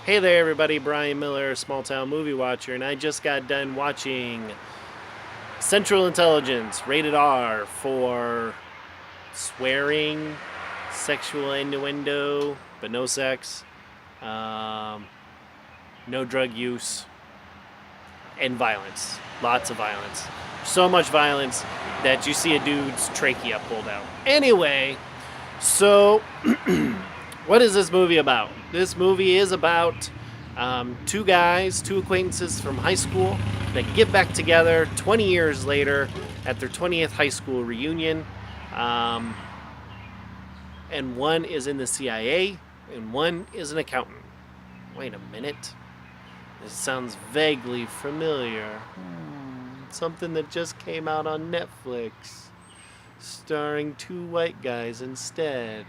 Hey there, everybody. Brian Miller, Small Town Movie Watcher, and I just got done watching Central Intelligence, rated R, for swearing, sexual innuendo, but no sex, um, no drug use, and violence. Lots of violence. So much violence that you see a dude's trachea pulled out. Anyway, so what is this movie about? This movie is about two guys, two acquaintances from high school that get back together 20 years later at their 20th high school reunion. Um, and one is in the CIA and one is an accountant. Wait a minute. This sounds vaguely familiar. Something that just came out on Netflix, starring two white guys instead.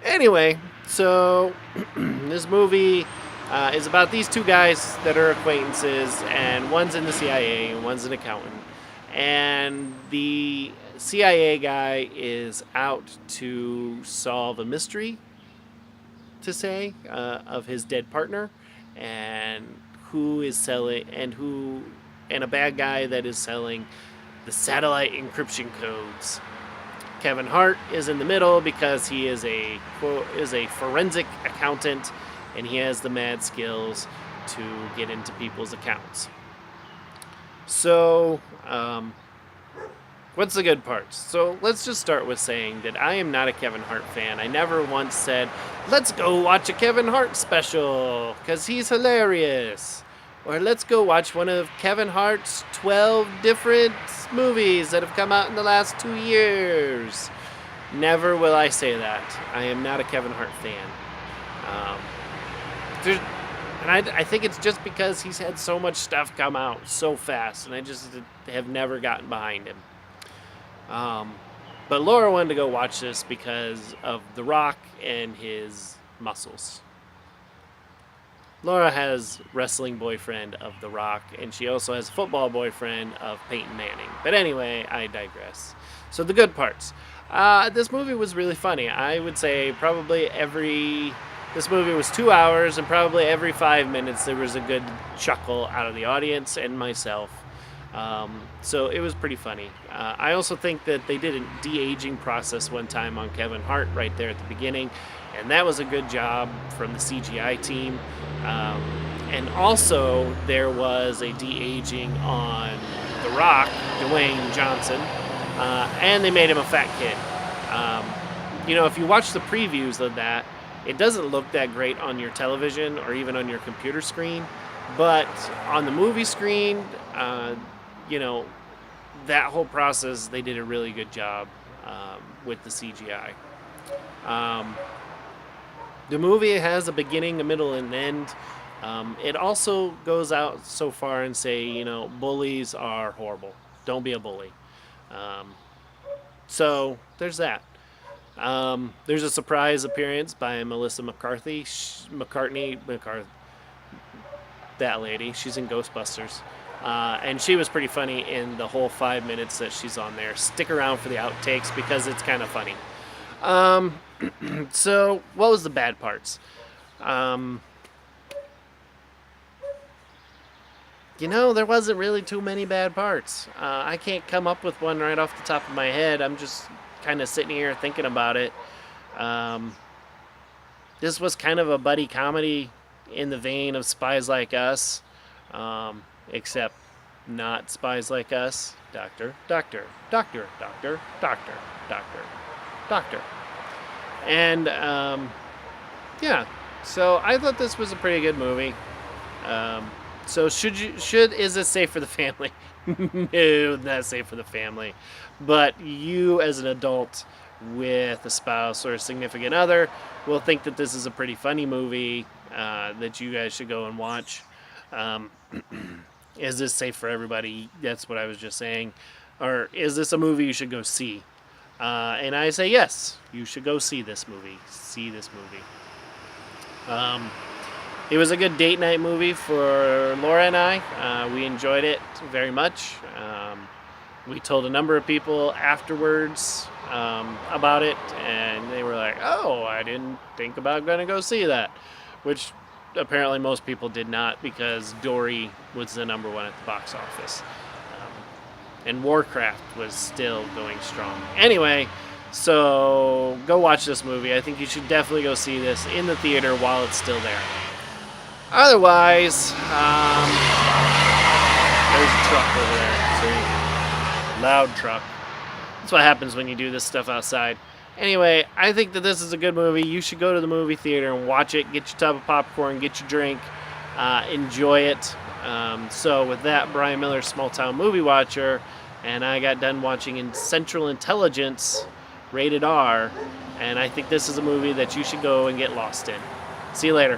Anyway, so this movie is about these two guys that are acquaintances, and one's in the CIA and one's an accountant. And the CIA guy is out to solve a mystery, to say, of his dead partner, and who is selling, and a bad guy that is selling the satellite encryption codes. Kevin Hart is in the middle because he is a forensic accountant, and he has the mad skills to get into people's accounts. So, what's the good parts? So let's just start with saying that I am not a Kevin Hart fan. I never once said, let's go watch a Kevin Hart special because he's hilarious. Or let's go watch one of Kevin Hart's 12 different movies that have come out in the last 2 years. Never will I say that. I am not a Kevin Hart fan. I think it's just because he's had so much stuff come out so fast, and I just have never gotten behind him. But Laura wanted to go watch this because of The Rock and his muscles. Laura has wrestling boyfriend of The Rock, and she also has football boyfriend of Peyton Manning. But anyway, I digress. So the good parts. This movie was really funny. I would say this movie was 2 hours, and probably every 5 minutes there was a good chuckle out of the audience and myself. So it was pretty funny. I also think that they did a de-aging process one time on Kevin Hart right there at the beginning, and that was a good job from the CGI team. And also there was a de-aging on The Rock, Dwayne Johnson, and they made him a fat kid. If you watch the previews of that, it doesn't look that great on your television or even on your computer screen, but on the movie screen, that whole process, they did a really good job with the CGI. The movie has a beginning, a middle, and an end. It also goes out so far and say, bullies are horrible. Don't be a bully. So there's that. There's a surprise appearance by Melissa McCarthy. That lady. She's in Ghostbusters. And she was pretty funny in the whole 5 minutes that she's on there. Stick around for the outtakes because it's kind of funny. So, what was the bad parts? There wasn't really too many bad parts. I can't come up with one right off the top of my head. I'm just kind of sitting here thinking about it. This was kind of a buddy comedy in the vein of Spies Like Us, except not Spies Like Us. Doctor, doctor, doctor, doctor, doctor, doctor, doctor. And yeah, so I thought this was a pretty good movie. So is this safe for the family? No, not safe for the family. But you as an adult with a spouse or a significant other will think that this is a pretty funny movie that you guys should go and watch. Is this safe for everybody? That's what I was just saying. Or is this a movie you should go see? And I say yes, you should go see this movie. It was a good date night movie for Laura and I. We enjoyed it very much. We told a number of people afterwards about it, and they were like, oh, I didn't think about going to go see that. which apparently most people did not, because Dory was the number one at the box office. And Warcraft was still going strong. Anyway, so go watch this movie. I think you should definitely go see this in the theater while it's still there. Otherwise, there's a truck over there. See? Loud truck. That's what happens when you do this stuff outside. Anyway, I think that this is a good movie. You should go to the movie theater and watch it. Get your tub of popcorn, get your drink, enjoy it. So with that, Brian Miller, Small Town Movie Watcher, and I got done watching in Central Intelligence, rated R, and I think this is a movie that you should go and get lost in. See you later.